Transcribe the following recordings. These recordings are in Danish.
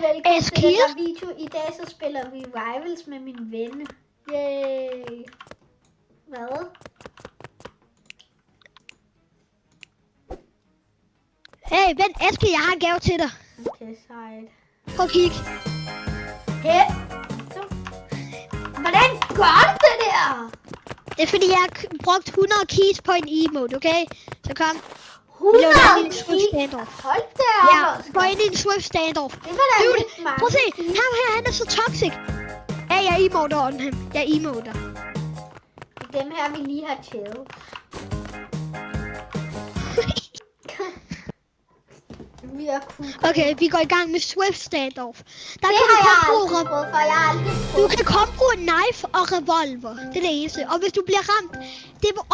velkommen til den her Eskil? video. I dag så spiller vi Rivals med min ven. Yay! Hvad? Hey, vent, Eskil, jeg har en gave til dig. Okay, sejt. Prøv at kigge. Hey! Hvordan gør du det der? Det er fordi, jeg har brugt 100 keys på en emote, okay? Så kom. 100 laver den lille Swift standoff. Hold da Ja, op. gå ind i en Swift standoff. Det var da Dude, lidt mange. prøv at se. Ham her, han er så toxic. Ja, jeg emoter on ham. Jeg emoter. Dem her, vi lige har chillet. Vi er cool. Okay, vi går i gang med Swift standoff. Der Det kan har du jeg komme aldrig prøvet, for jeg har aldrig Du prøvet. kan komme på en knife og revolver. Det er det eneste. Og hvis du bliver ramt,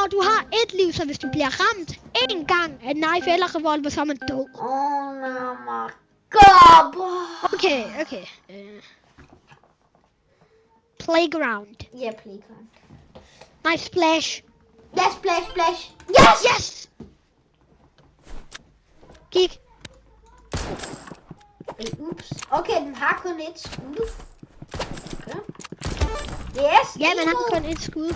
og du har et liv, så hvis du bliver ramt en gang af knife eller revolver, så er man død. Oh my god. Okay. Playground. Ja, playground. Nice splash. Ja, splash, splash. Yes! Yes! Kig. Ups. Okay, den har kun et skud. Okay. Yes. Ja, man har kun et skud.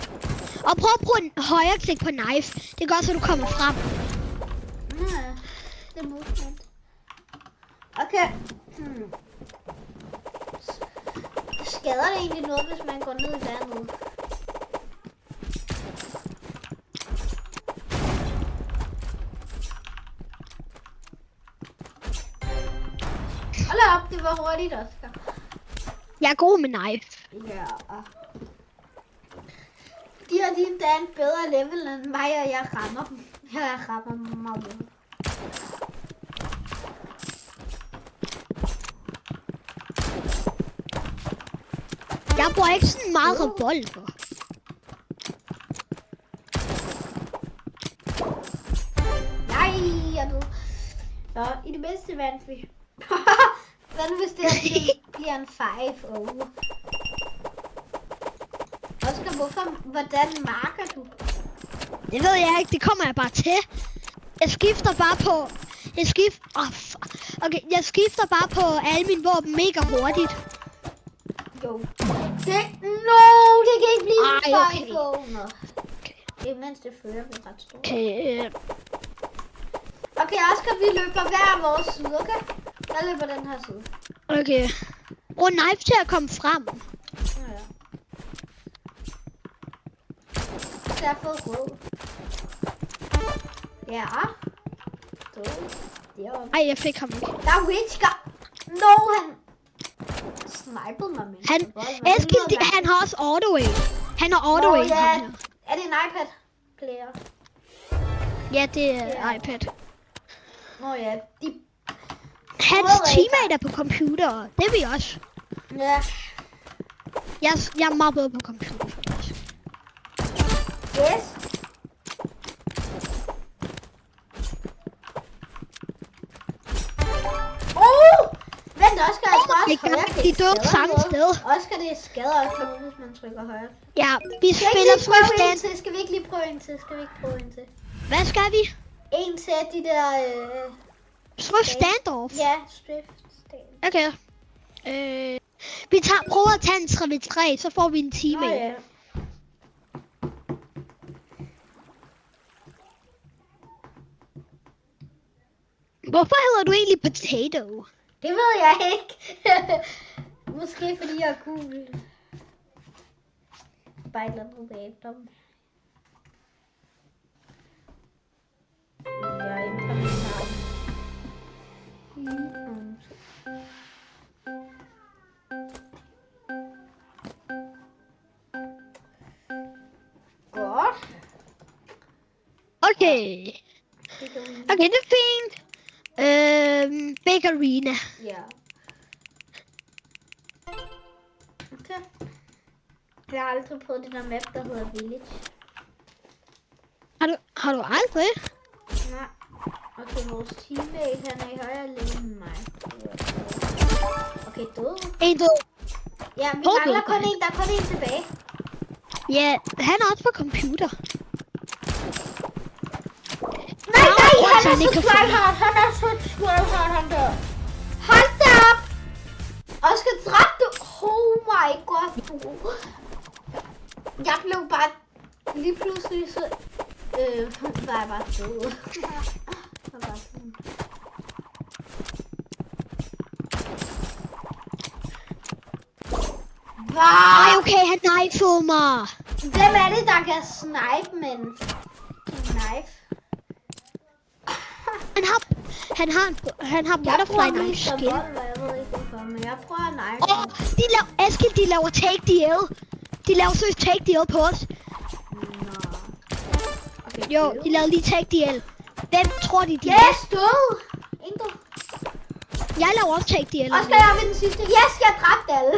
Og prøv at bruge en højre klik på knife. Det gør så du kommer frem. Det er movement. Okay. Skader det egentlig noget, hvis man går ned i vandet? Hold da op, det var hurtigt, Oscar. Jeg er god med knife. Ja. De har lige endda en bedre level end mig, og jeg rammer dem. Jeg rammer dem meget. Jeg bruger ikke sådan meget revolver. Nej, jeg ved. Nå, i det mindste vandt vi. Hvad nu hvis det her bliver en 5-0? Oscar, hvordan marker du? Det ved jeg ikke, det kommer jeg bare til. Jeg skifter bare på... Jeg skifter bare på alle mine våben mega hurtigt. Jo. Det kan ikke blive en 5-0. Okay. Det er mens det fører vi ret stort. Okay. Okay, Oscar, vi løber hver vores side, okay? Jeg løber den her side. Okay. Brug knife til at komme frem. Ja. Så jeg har fået rød. Ja. Ej, jeg fik ham ikke. Der er Witchgar. No, han snipede mig med. Han, Eskil, han har også auto-aim. Han har auto-aim. Ja. ham her. Er det en iPad player? Ja, det er iPad. Nå ja, de... Hans teammate er på computer. Det er vi også. Ja. Jeg er meget bedre på computer, faktisk. Yes. Vent, Oscar, jeg tror også højre. De er døde samme sted. Oscar, det skader også, hvis man trykker højre. Ja, vi spiller Swift Stand. Skal vi ikke lige prøve en til? Hvad skal vi? En til de der... Swift Standoff? Ja, Swift Stand. Okay. Vi prøver at tage en 3v3, så får vi en teammate. Ja. Hvorfor hedder du egentlig Potato? Det ved jeg ikke. Måske fordi jeg er cool. Bare et eller andet random. Jeg ændrer mit navn. Godt. Okay. Okay, det er fint. Big Arena. Ja. Okay. Jeg har aldrig prøvet det der map, der hedder Village. Har du aldrig? Nej. Okay, vores teammate, han er i højere level end mig. Okay, død. En død. Ja, vi To mangler døde. kun en. Der er kun en tilbage. Ja, han er også på computer. Nej, han han er ikke så kan få tryhard. Han er så tryhard, han der. Hold da op. bare ikke godt, du. Jeg blev bare... Lige pludselig så... var jeg bare død. Ej, okay, han knifede mig. Hvem er det, der kan snipe med en knife? Han har butterfly knife skin. Jeg ved ikke hvorfor, men jeg prøver knife. Eskild, de laver take DL. De laver seriøst take DL på os. Nå. Okay, Jo, de lavede lige take DL. Hvem tror de er? Yes, død! Intet. Jeg laver også take DL. Og skal jeg ved den sidste? Yes, jeg dræbte alle.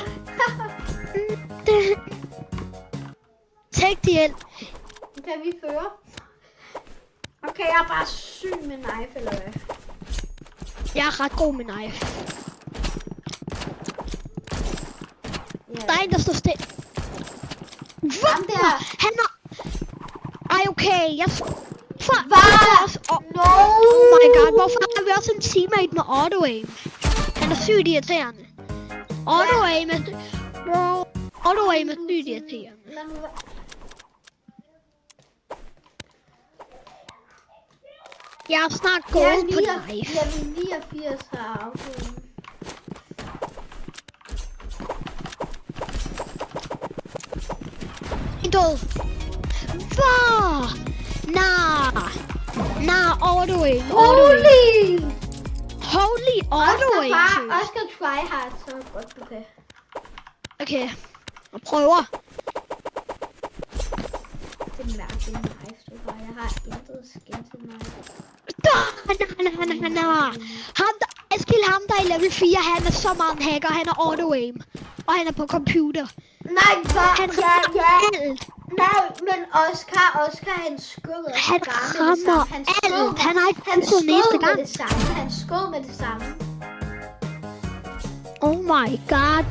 Take DL. Kan vi føre? Okay, jeg er bare syg med knife, eller hvad? Jeg er ret god med knife. Yeah. Der er en, der står stille. Ham der. Han er... Ej, okay. Hvad? No! Oh my god, hvorfor har vi også en teammate med auto-aim? Han er sygt irriterende. Auto-aim er... Bro, auto-aim er sygt irriterende. Jeg er snart gået på knife. Jeg vil 89 har auto-aim. En død. Hvad? Nah, auto-aim. Holy auto-aim. Oscar tryhard, så godt du kan. Okay, jeg prøver. Det er mærkeligt knife, du har. Jeg har intet skin til mig. Ham der er i level 4, han er så meget en hacker. Han er auto-aim. Og han er på computer. Nej, Han rammer alt. Nej, men Oscar, han skød. Han rammer alt. Han har ikke skød næste gang. Han skød med det samme. Oh my god.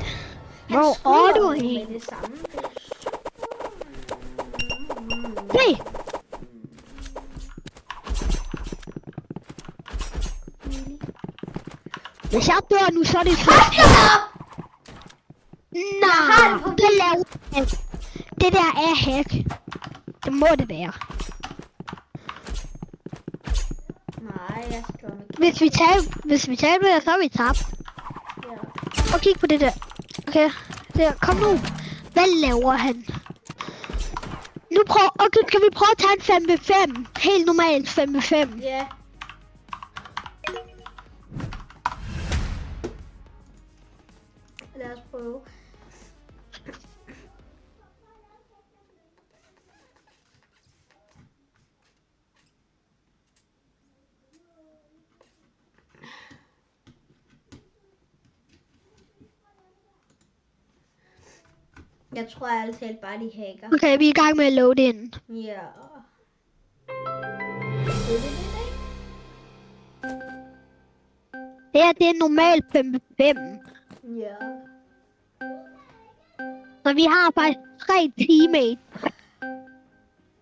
Bro, auto-aim. Med det samme. Hey. Hvis jeg dør nu, så er det først. Nej, det laver han. Det der er hack. Det må det være. Nej, jeg skal ikke. Hvis vi taber det, så er vi tabt. Ja. Og kig på det der. Okay, der, kom nu. Hvad laver han? Nu kan vi prøve at tage en 5v5. Helt normalt 5v5. Ja. Lad os prøve. Jeg tror altid bare de hacker. Okay, vi er i gang med at loade ind. Ja. Det er normalt 5v5. Ja. Så vi har faktisk 3 teammates.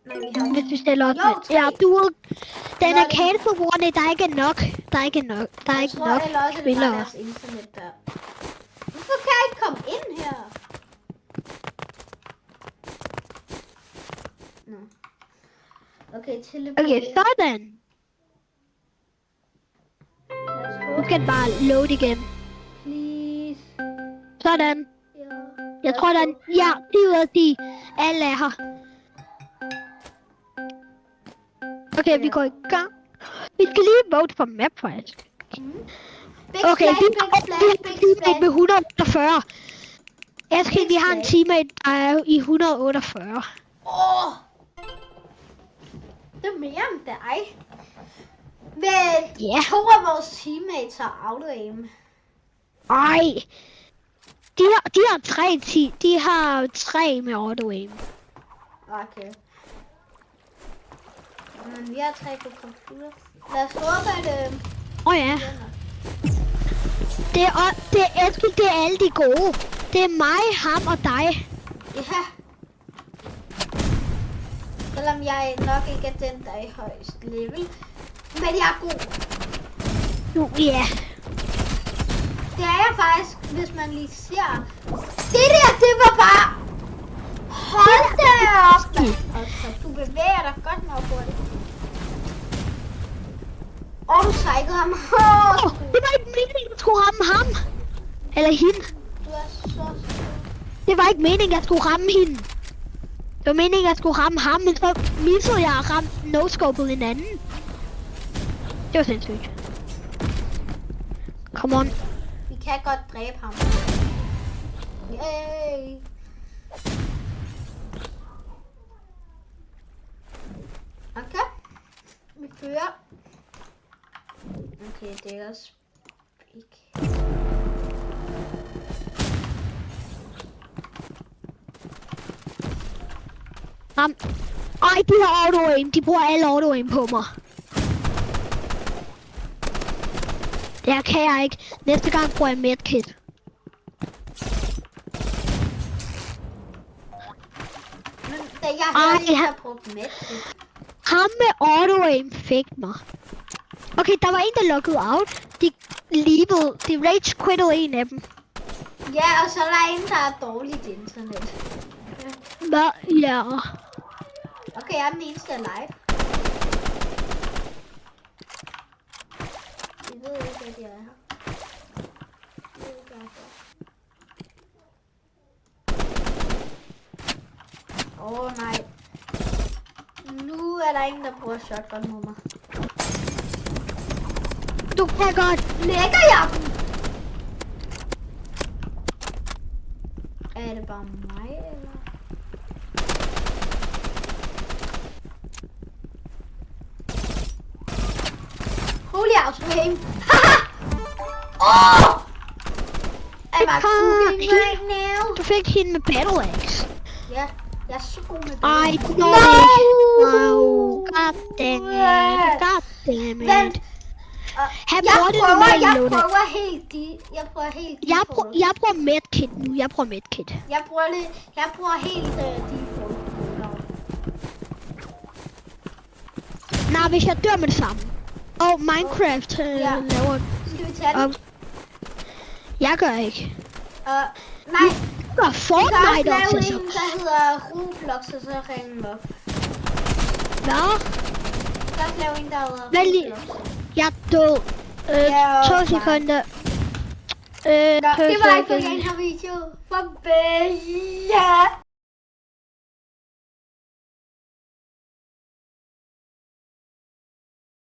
Nej, vi har... Hvis vi stiller os Jo, med. 3. Ja, den er cancel på grund af, der er ikke er nok. Der er ikke nok spillere. Deres internet der. Hvorfor kan jeg ikke komme ind her? Nå. Okay, teleport. Okay, sådan. Nu skal den bare load igen. Please. Sådan. Ja. Jeg tror, der er 10 ud af 10. Alle er her. Okay, vi går i gang. Vi skal lige vote for map, faktisk. Okay, vi har en teammate med 148. Eskild, vi har en teammate, der er i 148. Det er mere end dig. Men Ja. 2 af vores teammates har auto-aim. Ej. De har 3 de har 3 med auto-aim. Okay. Men vi har 3 på computer. Lad os håbe, at Ja. Det er Eskild, det er alle de gode. Det er mig, ham og dig. Ja. Selvom jeg nok ikke er den, der er i højst level. Men jeg er god. Ja. det er jeg faktisk, hvis man lige ser. Det der, det var bare... Hold da op, mand. Du bevæger dig godt nok hurtigt. Og du trækkede ham. Det var ikke meningen, jeg skulle ramme ham. Eller hende. Du er så sød. Det var ikke meningen, jeg skulle ramme hende. Det var meningen, jeg skulle ramme ham, men så missede jeg at ramme no-scopet en anden. Det var sindssygt. Come on. Vi kan godt dræbe ham. Yay. Okay. Vi fører. Okay, det er også speak. Ej, de har auto-aim. De bruger alle auto-aim på mig. Det her kan jeg ikke. Næste gang bruger jeg medkit. Men da jeg hørte, at jeg brugte medkit. Ham med auto-aim fik mig. Okay, der var en, der loggede out. De leavede. De rage quittede en af dem. Ja, og så er der en, der er dårligt internet. Hvad? Ja. Okay, jeg er den eneste live. Jeg ved ikke, hvad de er her. Nej. Nu er der ingen, der bruger shotgun på mig. Du kan godt. Lægger jeg dem? Er det bare mig, eller? Holy auto-aim! Haha! Am I cooking right now? Du fik hende med battle axe. Ja, jeg er så god med det. Ej, det går ikke. No, goddammit. Goddammit. Han bruger det normalt Jeg loadout. prøver helt default. Jeg bruger medkit nu. Jeg bruger medkit. Jeg bruger helt default. Nej, hvis jeg dør med det samme. Og Minecraft laver... Skal vi tage den? Jeg gør ikke. Nej. Jeg gør Vi kan Fortnite også også. lave en, der hedder Roblox, og så ringe dem op. Hvad? Vi kan også lave en, der hedder Vent lige. Roblox. Jeg er død. Ja, 2 okay. sekunder. Nå, det var ikke for den her video. Farvel.